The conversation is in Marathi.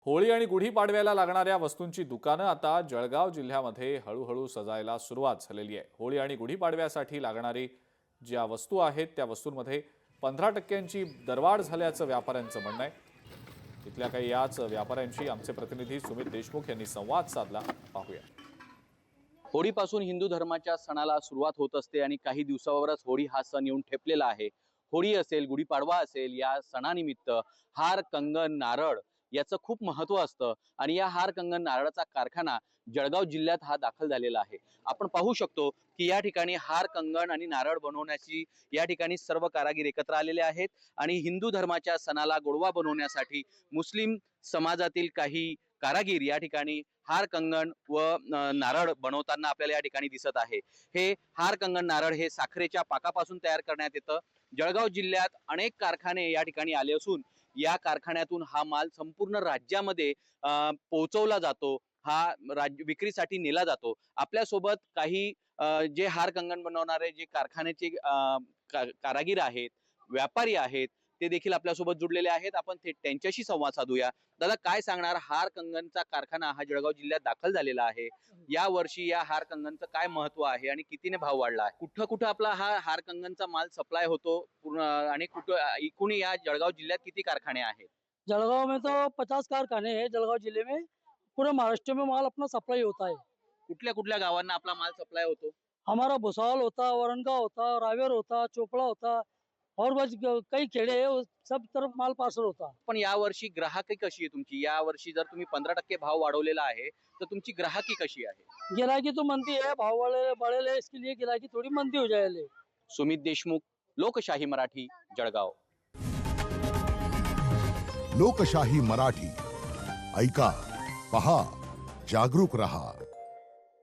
होळी आणि गुढीपाडव्याला लागणाऱ्या वस्तूंची दुकानं आता जळगाव जिल्ह्यामध्ये हळूहळू सजायला सुरुवात झालेली आहे। होळी आणि गुढीपाडव्यासाठी लागणारी ज्या वस्तू आहेत त्या वस्तूंमध्ये 15% दरवाढ झाल्याचं व्यापाऱ्यांचं म्हणणं आहे। इथल्या काही याच व्यापाऱ्यांशी आमचे प्रतिनिधी सुमित देशमुख यांनी संवाद साधला, पाहूया। होळीपासून हिंदू धर्माच्या सणाला सुरुवात होत असते आणि काही दिवसावरच होळी हा सण येऊन ठेपलेला आहे। होळी असेल, गुढीपाडवा असेल, या सणानिमित्त हार, कंगन, नारळ याचं खूप महत्त्व असतं आणि या हार, कंगन, नारळाचा कारखाना जळगाव जिल्ह्यात हा दाखल झालेला आहे। आपण पाहू शकतो की या ठिकाणी हार, कंगन आणि नारळ बनवण्याची या ठिकाणी सर्व कारागीर एकत्र आलेले आहेत आणि हिंदू धर्माच्या सणाला गोडवा बनवण्यासाठी मुस्लिम समाजातील काही कारागीर या ठिकाणी हार, कंगन व नारळ बनवताना आपल्याला या ठिकाणी दिसत आहे। हे हार, कंगन, नारळ हे साखरेच्या पाकापासून तयार करण्यात येतं। जळगाव जिल्ह्यात अनेक कारखाने या ठिकाणी आले असून या कारखान्यातून हा माल संपूर्ण राज्यामध्ये पोहोचवला जातो, हा विक्रीसाठी नेला जातो। आपल्यासोबत काही जे हार, कंगन बनवणारे जे कारखान्याचे कारागीर आहेत, व्यापारी आहेत, ते देखील आपल्यासोबत जुडलेले आहेत। आपण थेट त्यांच्याशी संवाद साधूया। दादा, काय सांगणार, हार, कंगनचा कारखाना हा जळगाव जिल्ह्यात दाखल झालेला आहे, या वर्षी या हार, कंगनचं काय महत्व आहे आणि कितीने भाव वाढला आहे? कुठं कुठं आपला हा हार, कंगनचा माल सप्लाय होतो पूर्ण आणि कुठं एकूण या जळगाव जिल्ह्यात किती कारखाने आहेत? जलगांव में तो 50 कारखाने हैं। जलगांव जिले में पूरे महाराष्ट्र में माल अपना सप्लाई होता है। कुठल्या कुठल्या गावांना आपला माल सप्लाय होतो? हमारा भुसावल होता, वरणगांव होता, रावेर होता, चोपड़ा होता और बस कई खेड़े हैं, उस सब तरफ माल पार्सल होता। पण या वर्षी ग्राहकी कशी आहे तुमची? या वर्षी जर तुम्ही 15% भाव वाढवलेला आहे तर तुमची ग्राहकी कशी आहे? गिराकी तो मंदी है, भाव वाले बढ़े ले, इसके लिए गिराकी थोड़ी मंदी हो जाएगी। सुमित देशमुख, लोकशाही मराठी, जळगाव। लोकशाही मराठी ऐका, पहा, जागरूक रहा।